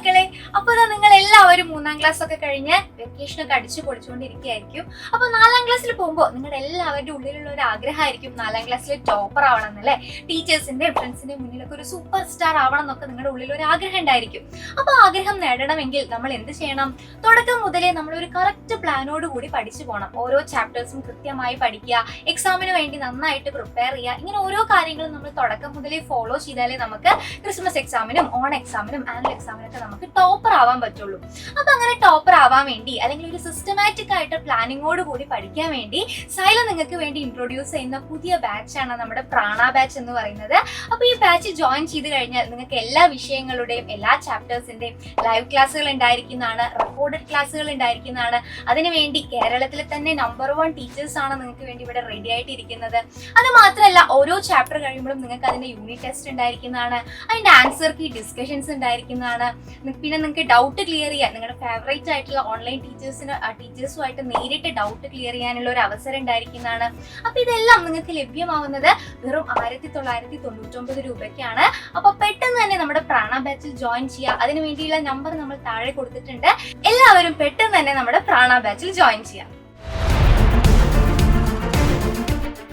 മക്കളെ, അപ്പൊ നിങ്ങൾ എല്ലാവരും 3ാം ക്ലാസ് ഒക്കെ കഴിഞ്ഞ് വെക്കേഷനൊക്കെ അടിച്ചു പൊളിച്ചുകൊണ്ടിരിക്കുകയായിരിക്കും. അപ്പൊ 4ാം ക്ലാസ്സിൽ പോകുമ്പോൾ നിങ്ങളുടെ എല്ലാവരുടെ ഉള്ളിലുള്ള ഒരു ആഗ്രഹമായിരിക്കും 4ാം ക്ലാസ്സിൽ ടോപ്പർ ആവണം എന്നല്ലേ, ടീച്ചേഴ്സിന്റെയും ഫ്രണ്ട്സിന്റെയും മുന്നിലൊക്കെ ഒരു സൂപ്പർ സ്റ്റാർ ആവണം എന്നൊക്കെ നിങ്ങളുടെ ഉള്ളിൽ ഒരു ആഗ്രഹം ഉണ്ടായിരിക്കും. അപ്പൊ ആഗ്രഹം നേടണമെങ്കിൽ നമ്മൾ എന്ത് ചെയ്യണം? തുടക്കം മുതലേ നമ്മൾ ഒരു കറക്റ്റ് പ്ലാനോട് കൂടി പഠിച്ചു പോകണം. ഓരോ ചാപ്റ്റേഴ്സും കൃത്യമായി പഠിക്കുക, എക്സാമിന് വേണ്ടി നന്നായിട്ട് പ്രിപ്പയർ ചെയ്യുക. ഇങ്ങനെ ഓരോ കാര്യങ്ങളും നമ്മൾ തുടക്കം മുതലേ ഫോളോ ചെയ്താലേ നമുക്ക് ക്രിസ്മസ് എക്സാമിനും ഓൺ എക്സാമിനും ആനുവൽ എക്സാമിനൊക്കെ നമുക്ക് ടോപ്പർ ആവാൻ പറ്റുള്ളൂ. അപ്പൊ അങ്ങനെ ടോപ്പർ ആവാൻ വേണ്ടി അല്ലെങ്കിൽ ഒരു സിസ്റ്റമാറ്റിക് ആയിട്ട് പ്ലാനിങ്ങോട് കൂടി പഠിക്കാൻ വേണ്ടി സൈല നിങ്ങൾക്ക് വേണ്ടി ഇൻട്രൊഡ്യൂസ് ചെയ്യുന്ന പുതിയ ബാച്ചാണ് നമ്മുടെ പ്രാണ ബാച്ച് എന്ന് പറയുന്നത്. അപ്പൊ ഈ ബാച്ച് ജോയിൻ ചെയ്ത് കഴിഞ്ഞാൽ നിങ്ങൾക്ക് എല്ലാ വിഷയങ്ങളുടെയും എല്ലാ ചാപ്റ്റേഴ്സിന്റെയും ലൈവ് ക്ലാസ്സുകൾ ഉണ്ടായിരിക്കുന്നതാണ്, റെക്കോർഡഡ് ക്ലാസ്സുകൾ ഉണ്ടായിരിക്കുന്നതാണ്. അതിനുവേണ്ടി കേരളത്തിലെ തന്നെ നമ്പർ 1 ടീച്ചേഴ്സ് ആണ് നിങ്ങൾക്ക് വേണ്ടി ഇവിടെ റെഡി ആയിട്ടിരിക്കുന്നത്. അത് മാത്രമല്ല ഓരോ ചാപ്റ്റർ കഴിയുമ്പോഴും നിങ്ങൾക്ക് അതിന്റെ യൂണിറ്റ് ടെസ്റ്റ് ഉണ്ടായിരിക്കുന്നതാണ്, അതിന്റെ ആൻസർ കീ ഡിസ്കഷൻസ് ഉണ്ടായിരിക്കുന്നതാണ്. പിന്നെ നിങ്ങൾക്ക് ഡൗട്ട് ക്ലിയർ ചെയ്യാൻ നിങ്ങളുടെ ഫേവറേറ്റ് ആയിട്ടുള്ള ഓൺലൈൻ ടീച്ചേഴ്സുമായിട്ട് നേരിട്ട് ഡൗട്ട് ക്ലിയർ ചെയ്യാനുള്ള ഒരു അവസരം ഉണ്ടായിരിക്കുന്നതാണ്. അപ്പൊ ഇതെല്ലാം നിങ്ങൾക്ക് ലഭ്യമാവുന്നത് വെറും 1999 രൂപയ്ക്കാണ്. അപ്പൊ പെട്ടെന്ന് തന്നെ നമ്മുടെ പ്രാണ ബാച്ചിൽ ജോയിൻ ചെയ്യുക. അതിനു വേണ്ടിയുള്ള നമ്പർ നമ്മൾ താഴെ കൊടുത്തിട്ടുണ്ട്. എല്ലാവരും പെട്ടെന്ന് തന്നെ നമ്മുടെ പ്രാണ ബാച്ചിൽ ജോയിൻ ചെയ്യാം.